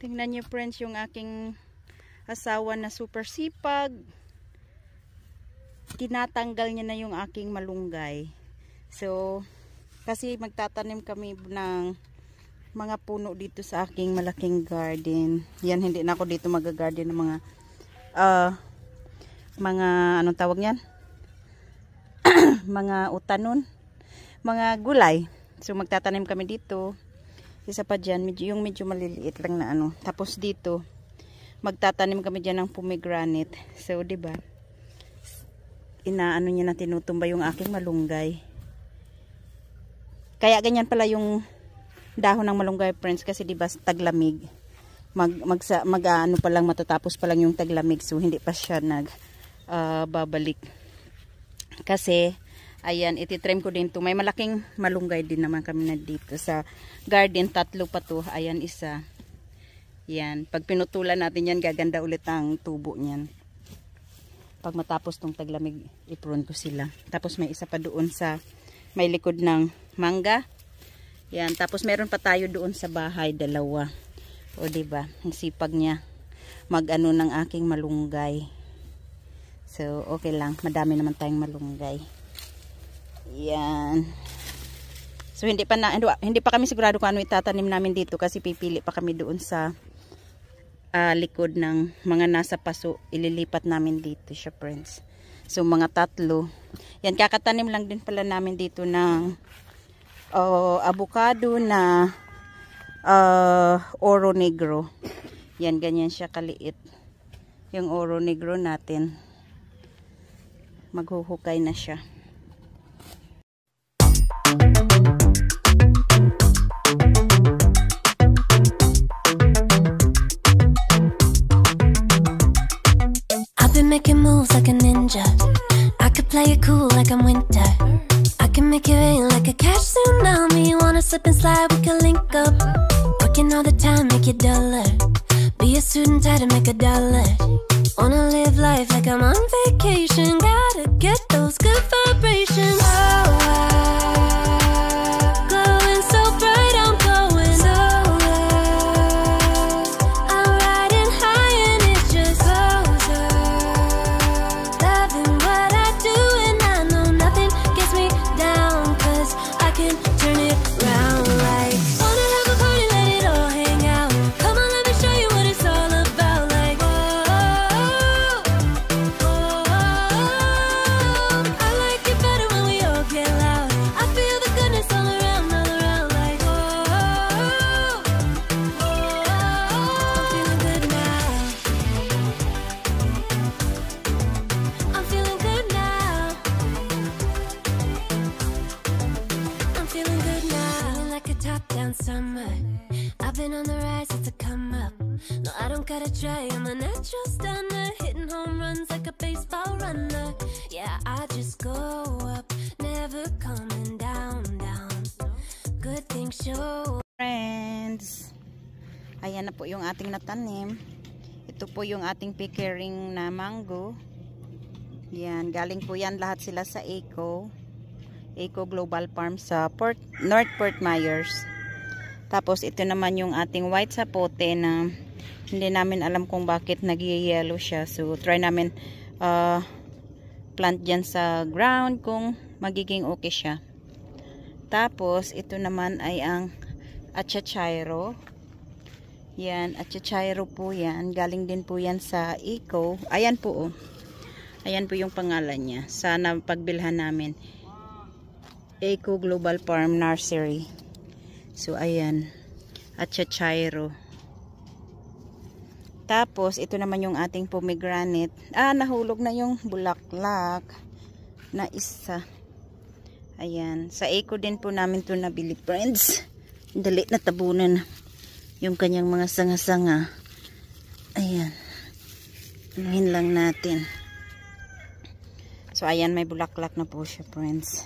Tingnan niyo friends yung aking asawa na super sipag. Tinatanggal niya na yung aking malunggay. So, kasi magtatanim kami ng mga puno dito sa aking malaking garden. Yan, hindi na ako dito mag-garden ng mga anong tawag niyan? Mga utanon, mga gulay. So, magtatanim kami dito. Isa pa dyan, yung medyo maliliit lang na ano. Tapos dito, magtatanim kami dyan ng pomegranate. So, diba? Inaano niya na tinutumba yung aking malunggay. Kaya ganyan pala yung dahon ng malunggay friends. Kasi diba taglamig. Ano pa lang, matatapos pa lang yung taglamig. So, hindi pa siya babalik. Kasi, ayan, ititrim ko din to. May malaking malunggay din naman kami na dito sa garden. 3 pa to. Ayan, isa. Yan. Pag pinutulan natin yan, gaganda ulit ang tubo niyan. Pag matapos tong taglamig, i-prune ko sila. Tapos may isa pa doon sa may likod ng mangga. Yan. Tapos meron pa tayo doon sa bahay, 2. O diba? Ang sipag niya mag-ano ng aking malunggay. So, okay lang. Madami naman tayong malunggay. Yan. So hindi pa kami sigurado kung ano itatanim namin dito kasi pipili pa kami doon sa likod ng mga nasa paso. Ililipat namin dito siya friends. So mga 3. Yan, kakatanim lang din pala namin dito ng avocado na oro negro. Yan, ganyan siya kaliit. Yung oro negro natin. Maghuhukay na siya. Making moves like a ninja. I could play it cool like I'm winter. I can make it rain like a cash tsunami. Wanna slip and slide, we can link up. Working all the time, make it duller. Be a student, try to make $1. Wanna live life like I'm on vacation. Gotta get those good vibrations. Glowing so bright, I'm going nowhere. I'm riding high and it just goes up. Loving what I do and I know nothing gets me down, 'cause I can turn it round like wanna have a party, let it all hang out. Come on, let me show you what it's all about. Like I like it better when we all get loud. I feel the goodness all around like I'm feeling good now. I'm feeling good now. I'm feeling good now. Feeling like a top-down summer. I've been on the rise, it's a come up. No, I don't gotta try, I'm a natural stunner. Hitting home runs like a baseball runner. Yeah, I just go up, never coming down. Good things show. Friends, ayan na po yung ating natanim. Ito po yung ating pickering na mango. Yan, galing po yan lahat sila sa Eco Global Farm sa North Fort Myers. Tapos ito naman yung ating white sapote na hindi namin alam kung bakit nag-yellow siya. So try namin plant dyan sa ground kung magiging okay siya. Tapos ito naman ay ang achachairo. Yan, achachairo po yan. Galing din po yan sa Eco. Ayan po oh. Ayan po yung pangalan niya. Sana pagbilhan namin. Eco Global Farm Nursery. So ayan, achachairo. Tapos ito naman yung ating pomegranate. Nahulog na yung bulaklak na isa. Ayan, sa Eco din po namin to nabili friends. Dali na tabunan yung kanyang mga sanga-sanga. Ayan, anuhin lang natin. So ayan, may bulaklak na po siya friends.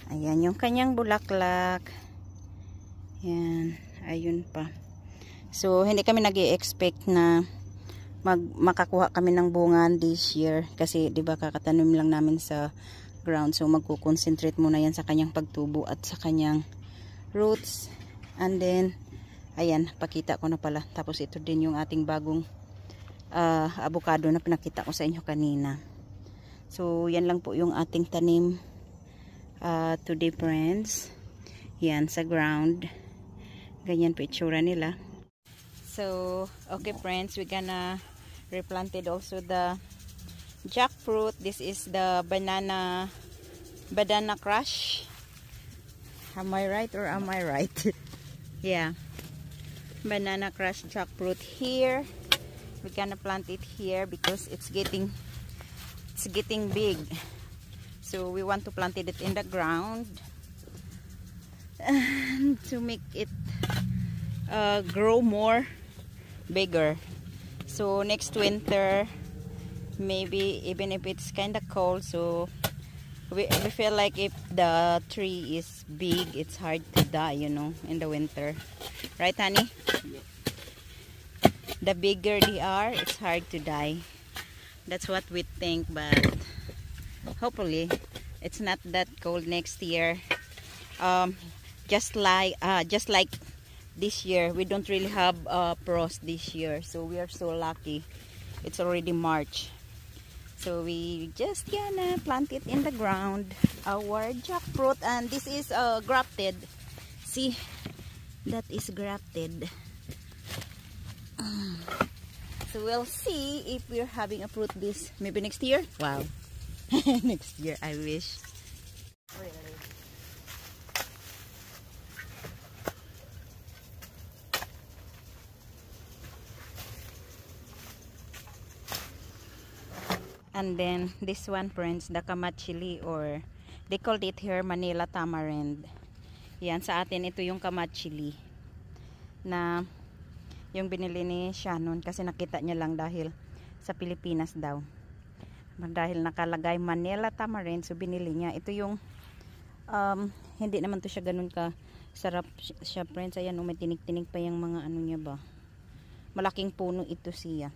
Ayan yung kanyang bulaklak. Yan, ayun pa. So, hindi kami nag-i-expect na makakuha kami ng bunga this year. Kasi, di ba, kakatanim lang namin sa ground. So, magkukonsentrate muna yan sa kanyang pagtubo at sa kanyang roots. And then, Ayan, pakita ko na pala. Tapos ito din yung ating bagong avocado na pinakita ko sa inyo kanina. So, yan lang po yung ating tanim today, friends. Yan, sa ground. Ganyan po itsura nila. So, okay friends, we're gonna replanted also the jackfruit. This is the banana crush. Am I right or am I right? Yeah. Banana crush jackfruit here. We're gonna plant it here because it's getting big. So we want to plant it in the ground to make it grow more bigger. So next winter, maybe even if it's kind of cold, so we feel like if the tree is big, it's hard to die, you know, in the winter, right honey? Yeah. The bigger they are, it's hard to die. That's what we think, but hopefully it's not that cold next year. Just like this year, we don't really have frost this year, so we are so lucky. It's already March, so we just gonna plant it in the ground, our jackfruit. And this is grafted. See, that is grafted. So we'll see if we're having a fruit this maybe next year. Wow. Next year, I wish. Really. And then this one, friends, the kamachili, or they called it here Manila tamarind. Yan, sa atin ito yung kamachili na yung binili ni Shannon kasi nakita niya lang dahil sa Pilipinas daw. Dahil nakalagay Manila tamarind, so binili niya. Ito yung hindi naman to siya ganun ka sarap siya, friends. Ayan, may tinig-tinig pa yung mga ano niya ba. Malaking puno ito siya.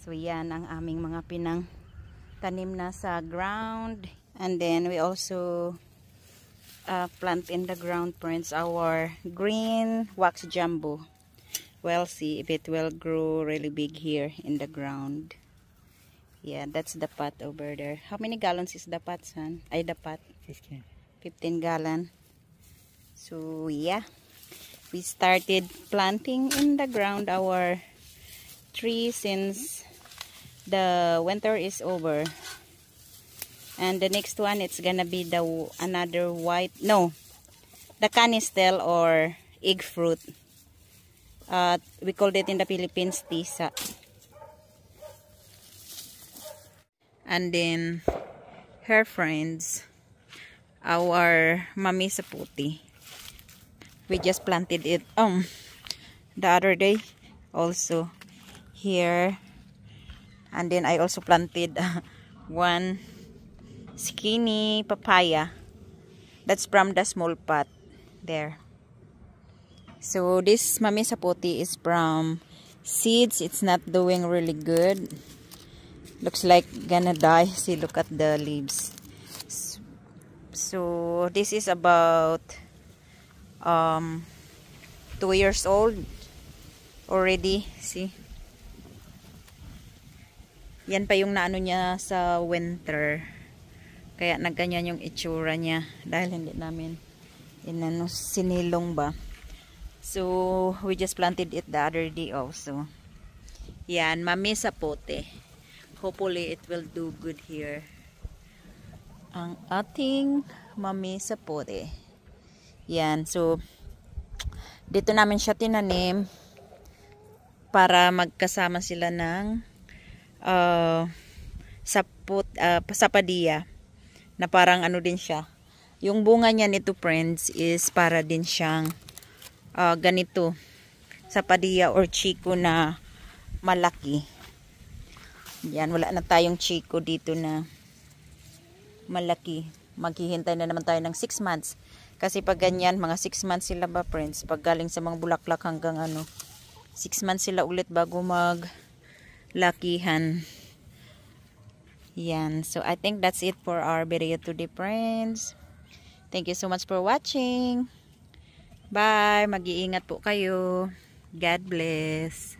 So yan ang aming mga pinang tanim na sa ground. And then we also plant in the ground, friends, our green wax jumbo. We'll see if it will grow really big here in the ground. Yeah, that's the pot over there. How many gallons is the pot, son? Ay, the pot? 15 gallon. So yeah, we started planting in the ground our tree since the winter is over. And the next one, it's gonna be the another white, no, the canistel or egg fruit. We called it in the Philippines tisa. And then her friends, our mami saputi, we just planted it the other day also here. And then I also planted one skinny papaya. That's from the small pot there. So this mami saputi is from seeds. It's not doing really good. Looks like gonna die. See, look at the leaves. So this is about 2 years old already. See, yan pa yung naano niya sa winter, kaya nagganyan yung itsura niya dahil hindi namin sinilong ba. So we just planted it the other day also. Yan, mami sapote. Hopefully it will do good here. Ang ating mami sapote. Yan, so dito namin siya tinanim para magkasama sila ng sapadiya na parang ano din siya. Yung bunga niya nito, friends, is para din siyang ganito, sapadiya or chico na malaki. Yan, wala na tayong chico dito na malaki. Maghihintay na naman tayo ng 6 months. Kasi pag ganyan, mga 6 months sila ba, friends? Pag galing sa mga bulaklak hanggang 6 months sila ulit bago maglakihan. Yan. So, I think that's it for our video today, friends. Thank you so much for watching. Bye. Mag-iingat po kayo. God bless.